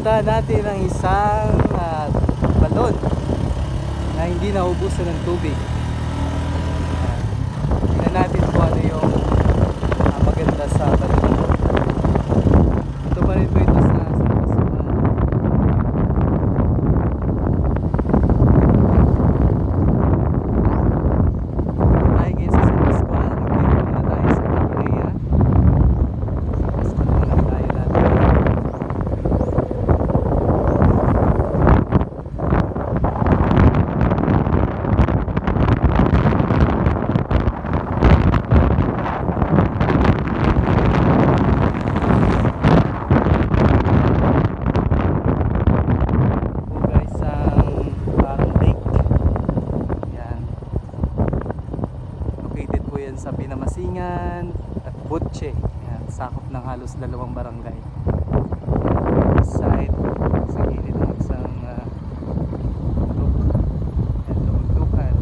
pupuntahan natin ang isang balon na hindi naubusan ng tubig. Tingnan natin kung ano yung maganda sa balon. Ito pa rin po ito sa Pascual. Tayo ngayon sa San Pascual. Nagdito muna tayo sa Cabrera. Sa Pascual muna tayo natin. Sa Pinamasingan at Butche. Yan, sakop ng halos 2 barangay. Side sa gilid ng isang Tugtukan.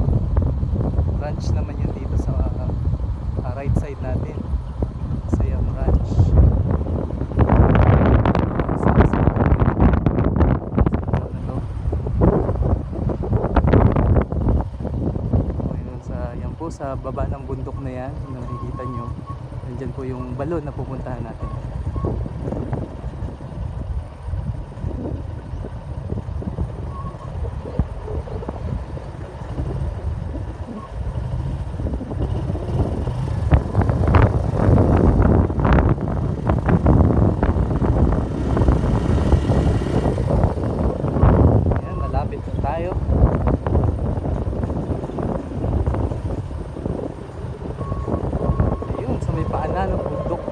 Ranch naman yun dito sa right side natin. Sayang Ranch. Sa baba ng bundok na yan, na nakikita nyo, nandyan po yung balon na pupuntahan natin. Ayan, malapit na tayo. Paanan ng bundok.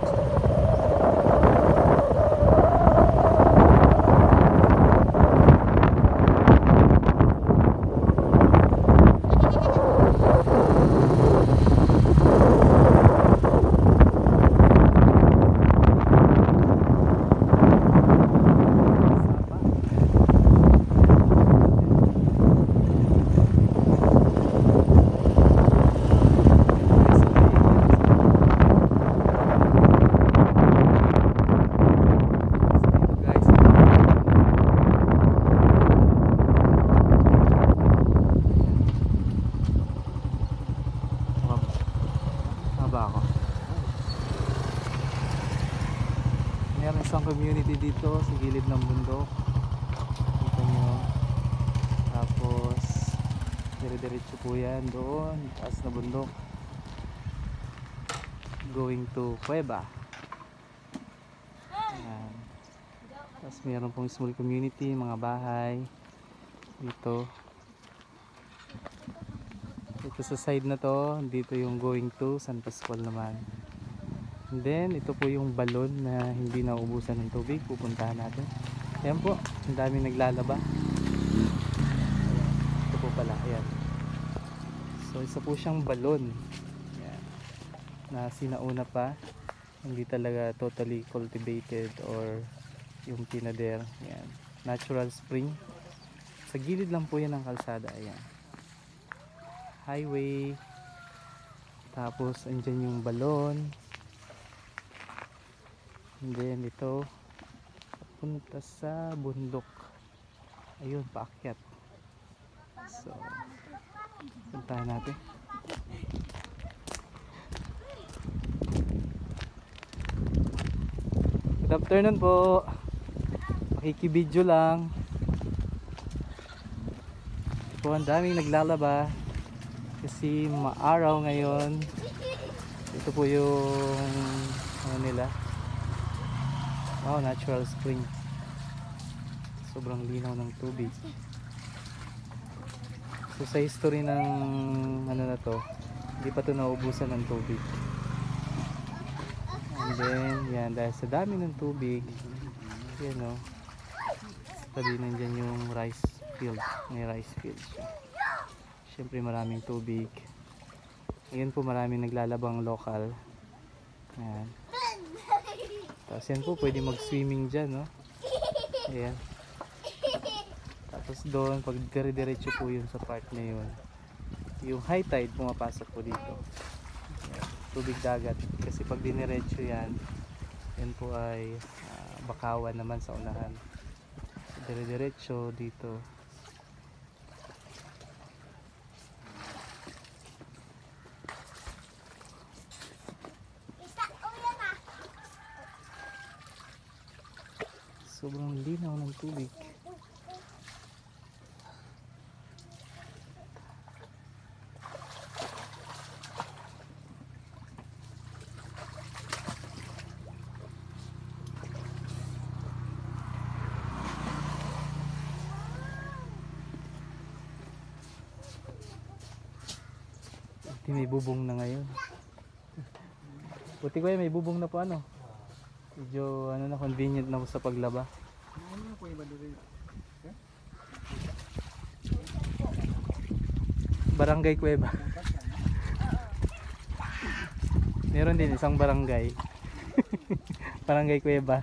Meron isang community dito sa gilid ng bundok. Dito nyo. Tapos dire-diretso po yan doon, taas na bundok, going to Cueva. Ayan. Tapos meron pong small community, mga bahay dito. Ito sa side na to, dito yung going to San Pascual naman. And then ito po yung balon na hindi naubusan ng tubig, pupuntahan natin. Ayan po, ang daming naglalaba. Ito po pala, ayan. So isa po siyang balon, ayan, na sinauna pa, hindi talaga totally cultivated or yung tinader. Ayan, natural spring. Sa gilid lang po yan ng kalsada, ayan, highway. Tapos andyan yung balon. And then ito punta sa bundok, ayun, paakyat. So puntahan natin. Good afternoon po, makikibidyo lang po. Ang daming naglalaba kasi maaraw ngayon. Ito po yung ano nila. Wow, natural spring. Sobrang linaw ng tubig. So sa history ng ano na to, hindi pa to naubusan ng tubig. And then yan, dahil sa dami ng tubig, yan o, tabi nandyan yung rice field. May rice field siya. Siyempre maraming tubig. Ngayon po maraming naglalabang local. Yan. Tapos yan po, pwede mag-swimming dyan, no? Ayan. Tapos doon, pag dire-diretso po yun sa part na yun, yung high tide pumapasok po dito. Ayan. Tubig dagat. Kasi pag diniretso yan, yan po ay bakawan naman sa unahan. dire-diretso dito. Sobrang linaw ng tubig. May bubong na ngayon. Buti ko may bubong na po ano. Medyo ano na, convenient na po sa paglaba. Barangay Cueva. Meron din isang barangay. Barangay Cueva.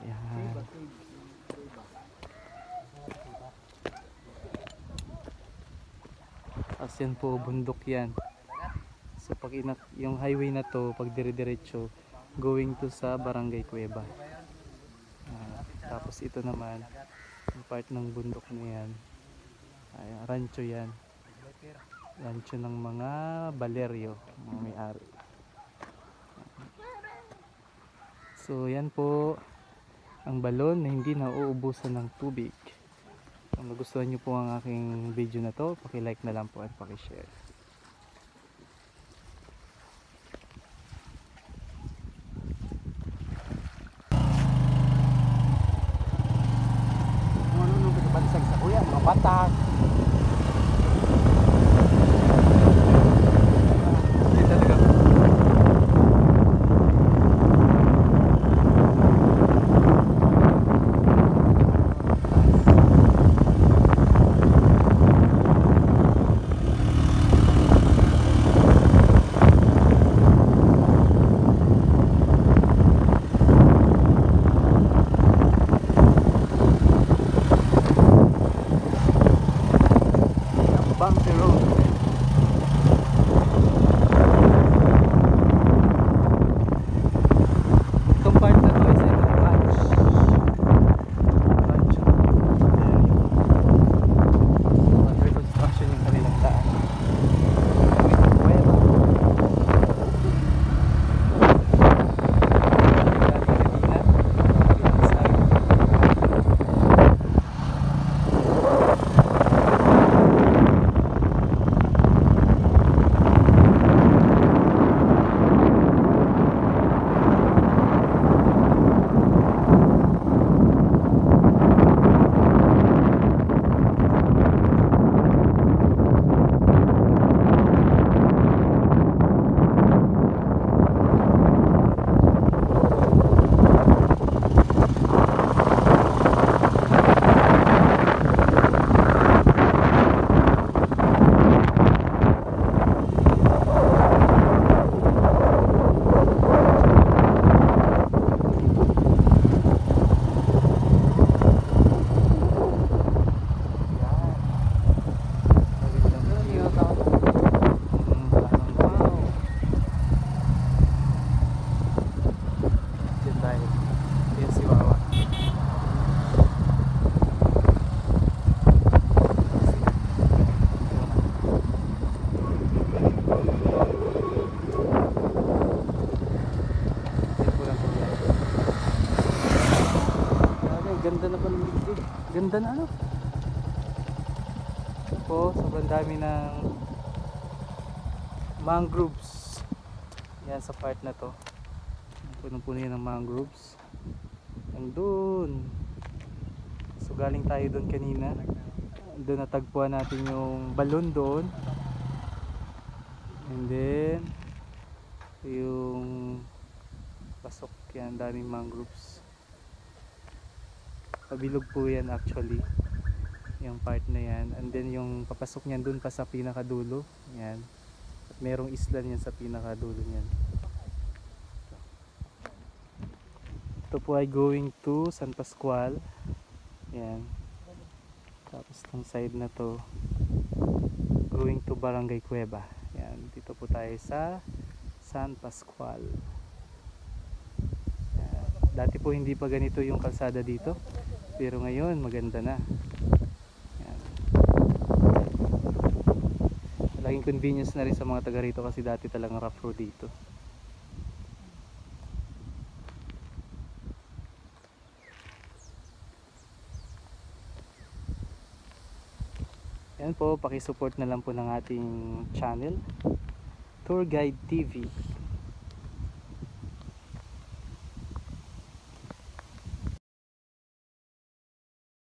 Yan. As yan po, bundok yan. So pag yung highway na to, pag dire-diretso, going to sa Barangay Cueva. Tapos ito naman, yung part ng bundok na yan, ay, rancho yan. Rancho ng mga Valerio, mga may-ari. So yan po ang balon na hindi nauubusan ng tubig. Kung nagustuhan nyo po ang aking video na to, paki-like na lang po at paki-share. Ano pagbansag sa kuya, mga batak. Hindi talaga. Bumpy road. Itong part na to is ito, ranch. Ranch. Under construction yung kanilang daan. Cueva. Ganda na paligid. Ganda na ano. Po, sobrang dami ng mangroves. Yan sa part na to. Punong-puno yan ng mangroves. Andun. So galing tayo doon kanina. Doon natagpuan natin yung balon doon. And then yung pasok yan, daming mangroves. Pabilog po yan actually, yung part na yan. And then yung papasok niyan dun pa sa pinakadulo yan. At merong isla niyan sa pinakadulo niyan. Ito po ay going to San Pascual yan. Tapos tong side na to going to Barangay Cueva. Yan, dito po tayo sa San Pascual. Yan. Dati po hindi pa ganito yung kalsada dito, pero ngayon maganda na. Yan. Malaking convenience na rin sa mga taga rito kasi dati talagang rough road dito. Yan po, paki-support na lang po ng ating channel, Tour Guide TV.